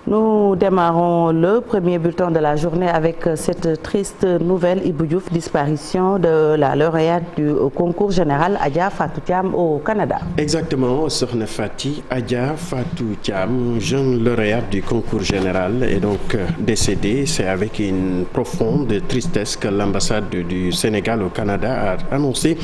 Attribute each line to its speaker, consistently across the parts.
Speaker 1: Nous démarrons le premier bulletin de la journée avec cette triste nouvelle, Ibou Diouf, disparition de la lauréate du concours général Adja Fatou Thiam au Canada.
Speaker 2: Exactement, Sokhna Fati, Adja Fatou Thiam, jeune lauréate du concours général, est donc décédée. C'est avec une profonde tristesse que l'ambassade du Sénégal au Canada a annoncé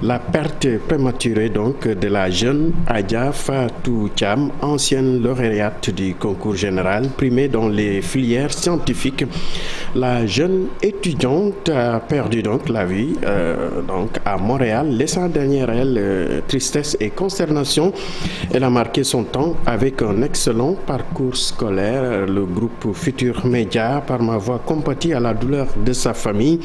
Speaker 2: la perte prématurée donc de la jeune Adja Fatou Thiam, ancienne lauréate du concours général, primée dans les filières scientifiques. La jeune étudiante a perdu donc la vie donc à Montréal, laissant derrière elle tristesse et consternation. Elle a marqué son temps avec un excellent parcours scolaire. Le groupe Futur Média, par ma voix, compatit à la douleur de sa famille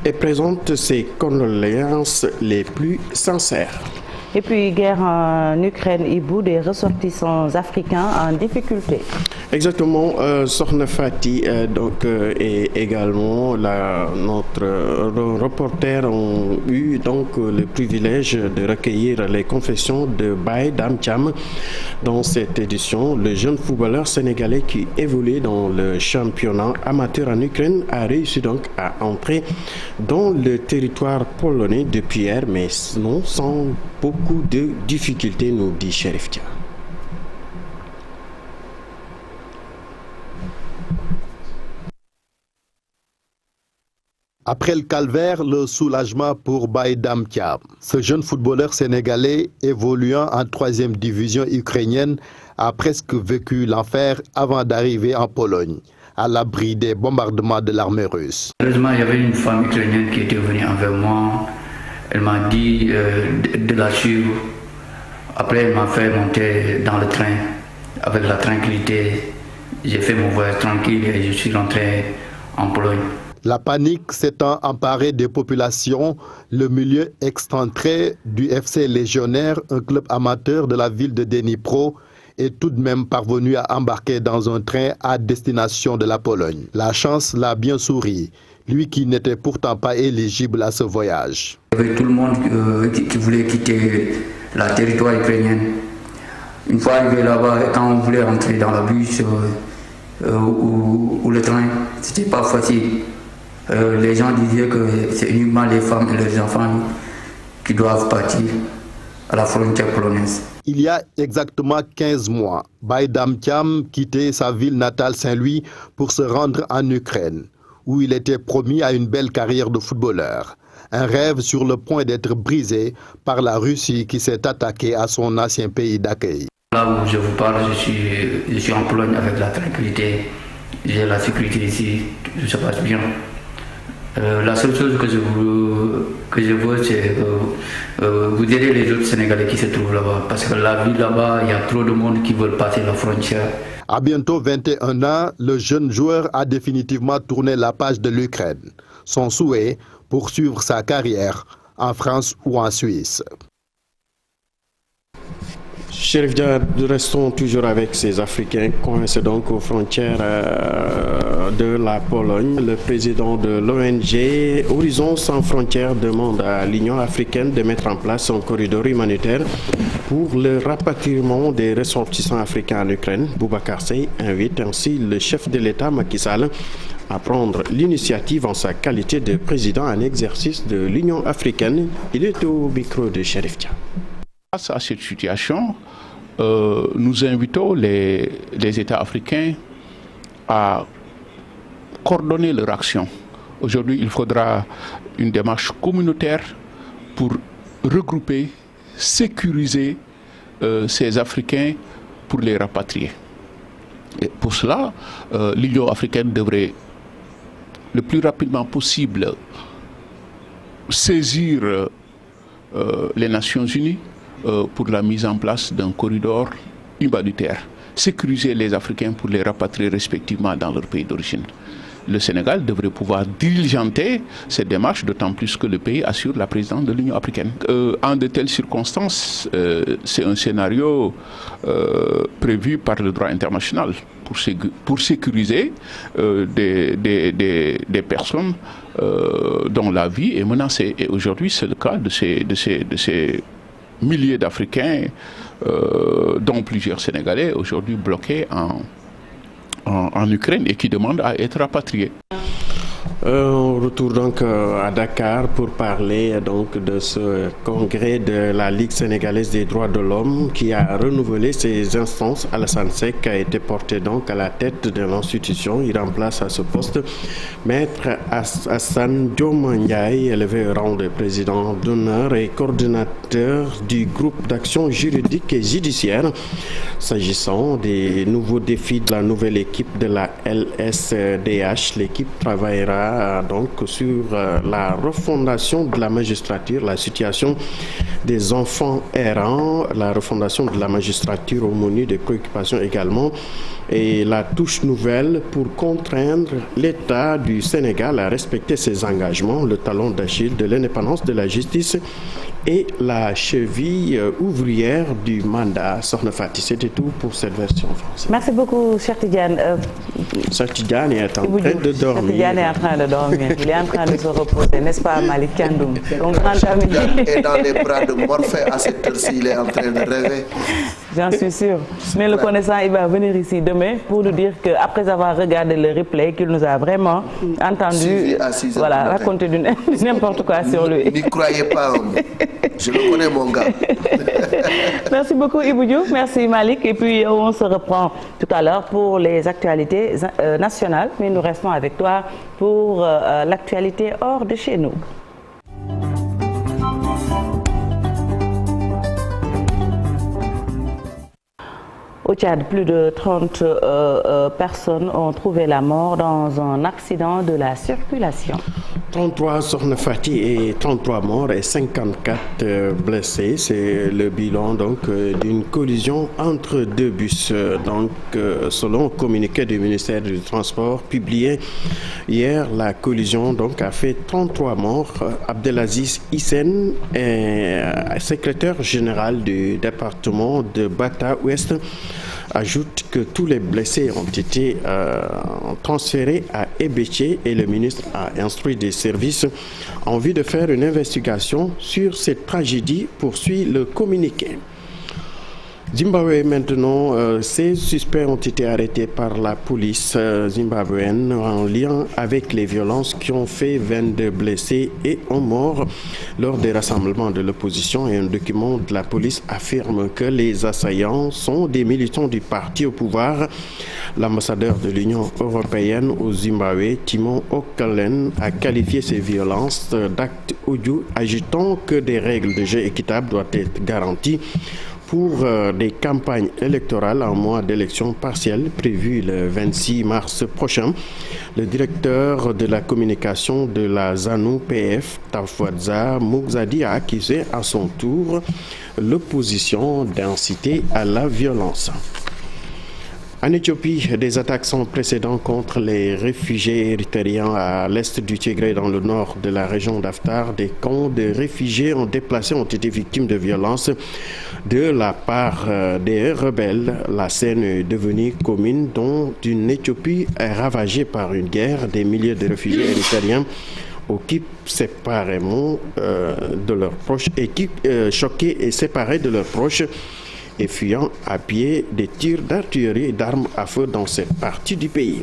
Speaker 2: et présente ses condoléances les plus sincères.
Speaker 1: Et puis, guerre en Ukraine, Ibou, des ressortissants africains en difficulté.
Speaker 2: Exactement, Sokhna Fati et également notre reporter ont eu donc le privilège de recueillir les confessions de Baye Dam Thiam dans cette édition. Le jeune footballeur sénégalais qui évolue dans le championnat amateur en Ukraine a réussi donc à entrer dans le territoire polonais depuis hier, mais non sans beaucoup de difficultés, nous dit Chérif Dia.
Speaker 3: Après le calvaire, le soulagement pour Baye Dam Thiam. Ce jeune footballeur sénégalais évoluant en 3e division ukrainienne a presque vécu l'enfer avant d'arriver en Pologne, à l'abri des bombardements de l'armée russe.
Speaker 4: Heureusement, il y avait une femme ukrainienne qui était venue envers moi. Elle m'a dit de la suivre. Après, elle m'a fait monter dans le train avec la tranquillité. J'ai fait mon voyage tranquille et je suis rentré en Pologne.
Speaker 3: La panique s'étant emparée des populations, le milieu excentré du FC Légionnaire, un club amateur de la ville de Dnipro, est tout de même parvenu à embarquer dans un train à destination de la Pologne. La chance l'a bien souri, lui qui n'était pourtant pas éligible à ce voyage.
Speaker 4: Il y avait tout le monde qui voulait quitter la territoire ukrainien. Une fois arrivé là-bas, quand on voulait rentrer dans la bus ou le train, c'était pas facile. Les gens disaient que c'est uniquement les femmes et les enfants qui doivent partir à la frontière polonaise.
Speaker 3: Il y a exactement 15 mois, Baye Dam Thiam quittait sa ville natale Saint-Louis pour se rendre en Ukraine, où il était promis à une belle carrière de footballeur. Un rêve sur le point d'être brisé par la Russie qui s'est attaquée à son ancien pays d'accueil.
Speaker 4: Là où je vous parle, je suis en Pologne avec la tranquillité. J'ai la sécurité ici, tout se passe bien. La seule chose que je veux, c'est vous aider les autres Sénégalais qui se trouvent là-bas. Parce que la vie là-bas, il y a trop de monde qui veulent passer la frontière.
Speaker 3: À bientôt 21 ans, le jeune joueur a définitivement tourné la page de l'Ukraine. Son souhait, poursuivre sa carrière en France ou en Suisse.
Speaker 2: Chérif Dia, restons toujours avec ces Africains coincés donc aux frontières de la Pologne. Le président de l'ONG Horizon Sans Frontières demande à l'Union africaine de mettre en place un corridor humanitaire pour le rapatriement des ressortissants africains en Ukraine. Boubacar Seye invite ainsi le chef de l'État Macky Sall à prendre l'initiative en sa qualité de président en exercice de l'Union africaine. Il est au micro de Chérif Dia.
Speaker 5: Face à cette situation, nous invitons les États africains à coordonner leur action. Aujourd'hui, il faudra une démarche communautaire pour regrouper, sécuriser ces Africains pour les rapatrier. Et pour cela, l'Union africaine devrait le plus rapidement possible saisir les Nations unies pour la mise en place d'un corridor humanitaire, sécuriser les Africains pour les rapatrier respectivement dans leur pays d'origine. Le Sénégal devrait pouvoir diligenter cette démarche, d'autant plus que le pays assure la présidence de l'Union africaine. En de telles circonstances, c'est un scénario prévu par le droit international pour sécuriser des personnes dont la vie est menacée. Et aujourd'hui, c'est le cas de ces milliers d'Africains, dont plusieurs Sénégalais, aujourd'hui bloqués en Ukraine et qui demandent à être rapatriés.
Speaker 2: On retourne donc à Dakar pour parler donc de ce congrès de la Ligue sénégalaise des droits de l'homme qui a renouvelé ses instances. Alassane Seck a été porté donc à la tête de l'institution. Il remplace à ce poste Maître Assane Dioma Ndiaye, élevé au rang de président d'honneur et coordinateur du groupe d'action juridique et judiciaire. S'agissant des nouveaux défis de la nouvelle équipe de la LSDH, l'équipe travaillera donc sur la refondation de la magistrature, la situation des enfants errants, la refondation de la magistrature au menu des préoccupations également, et la touche nouvelle pour contraindre l'État du Sénégal à respecter ses engagements, le talon d'Achille de l'indépendance de la justice et la cheville ouvrière du mandat. Sokhna Fati, c'était tout pour cette version française.
Speaker 1: Merci beaucoup, Cheikh Tidiane.
Speaker 2: Cheikh Tidiane est en train de dormir.
Speaker 1: Cheikh Tidiane est en train de dormir. Il est en train de se reposer, n'est-ce pas, Malick Thiandoum?
Speaker 6: Et dans les bras de Morphée à cette heure-ci, il est en train de rêver.
Speaker 1: J'en suis sûr. Mais le connaissant, il va venir ici demain pour nous dire qu'après avoir regardé le replay, qu'il nous a vraiment entendu raconter du n'importe quoi sur lui.
Speaker 6: N'y croyez pas, je le connais, mon gars.
Speaker 1: Merci beaucoup, Ibou Diouf. Merci, Malick. Et puis, on se reprend tout à l'heure pour les actualités nationales. Mais nous restons avec toi pour l'actualité hors de chez nous. Au Tchad, plus de 30 personnes ont trouvé la mort dans un accident de la circulation.
Speaker 2: 33 Sokhna Fati et 33 morts et 54 blessés. C'est le bilan donc d'une collision entre deux bus. Donc, selon le communiqué du ministère du Transport publié hier, la collision donc a fait 33 morts. Abdelaziz Hissène, secrétaire général du département de Bata Ouest, ajoute que tous les blessés ont été transférés à Ebéché et le ministre a instruit des services en vue de faire une investigation sur cette tragédie, poursuit le communiqué. Zimbabwe maintenant, 16 suspects ont été arrêtés par la police zimbabwéenne en lien avec les violences qui ont fait 22 blessés et un mort lors des rassemblements de l'opposition, et un document de la police affirme que les assaillants sont des militants du parti au pouvoir. L'ambassadeur de l'Union européenne au Zimbabwe, Timo Okalen, a qualifié ces violences d'actes odieux, agitant que des règles de jeu équitables doivent être garanties pour des campagnes électorales en mois d'élections partielles prévues le 26 mars prochain. Le directeur de la communication de la ZANU-PF, Tafwadza Mougzadi, a accusé à son tour l'opposition d'inciter à la violence. En Éthiopie, des attaques sans précédent contre les réfugiés érythréens à l'est du Tigré, dans le nord de la région d'Aftar. Des camps de réfugiés déplacés ont été victimes de violences de la part des rebelles. La scène est devenue commune, dont une Éthiopie est ravagée par une guerre. Des milliers de réfugiés érythréens occupent séparément de leurs proches, choqués et séparés de leurs proches, et fuyant à pied des tirs d'artillerie et d'armes à feu dans cette partie du pays.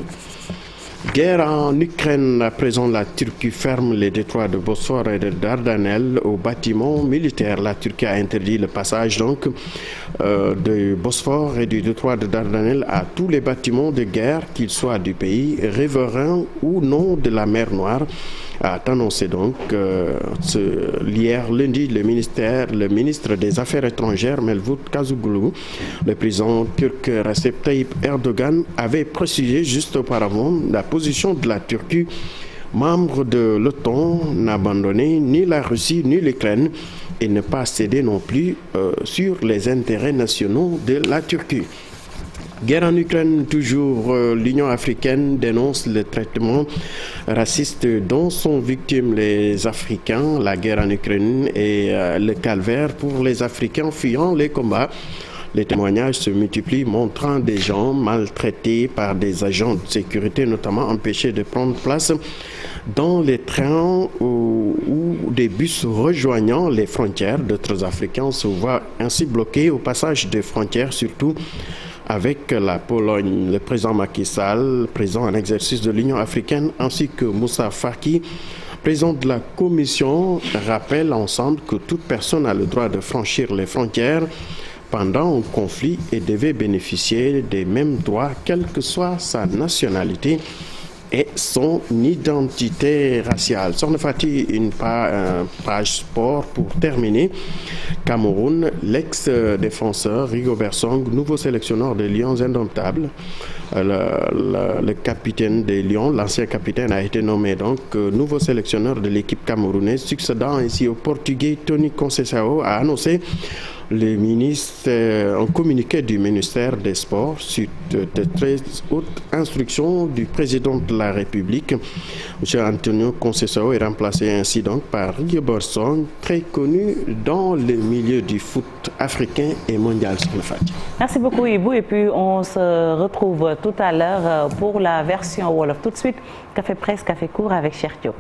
Speaker 2: Guerre en Ukraine, à présent la Turquie ferme les détroits de Bosphore et de Dardanelles aux bâtiments militaires. La Turquie a interdit le passage donc du Bosphore et du détroit de Dardanelles à tous les bâtiments de guerre, qu'ils soient du pays, riverains ou non de la mer Noire, a annoncé donc hier lundi le ministre des Affaires étrangères Mevlut Cavusoglu. Le président turc Recep Tayyip Erdogan avait précisé juste auparavant la position de la Turquie, membre de l'OTAN, n'abandonner ni la Russie ni l'Ukraine et ne pas céder non plus sur les intérêts nationaux de la Turquie. Guerre en Ukraine, toujours, l'Union africaine dénonce le traitement raciste dont sont victimes les Africains. La guerre en Ukraine est le calvaire pour les Africains fuyant les combats. Les témoignages se multiplient, montrant des gens maltraités par des agents de sécurité, notamment empêchés de prendre place dans les trains ou des bus rejoignant les frontières. D'autres Africains se voient ainsi bloqués au passage des frontières, surtout avec la Pologne. Le président Macky Sall, président en exercice de l'Union africaine, ainsi que Moussa Faki, président de la Commission, rappellent ensemble que toute personne a le droit de franchir les frontières pendant un conflit et devait bénéficier des mêmes droits, quelle que soit sa nationalité et son identité raciale. Sokhna Fati, une page sport pour terminer. Cameroun, l'ex-défenseur Rigobert Song, nouveau sélectionneur des Lions indomptables. Le capitaine des Lions, l'ancien capitaine, a été nommé donc nouveau sélectionneur de l'équipe camerounaise, succédant ainsi au Portugais Tony Conceição, a annoncé le ministre, un communiqué du ministère des Sports suite de 13 août, instruction du président de la République. M. Antonio Conceição est remplacé ainsi donc par Rigobert Song, très connu dans le milieu du foot africain et mondial.
Speaker 1: Merci beaucoup Ibou, et puis on se retrouve tout à l'heure pour la version Wolof. Tout de suite, Café Presse, Café Court avec Cheikh Diop.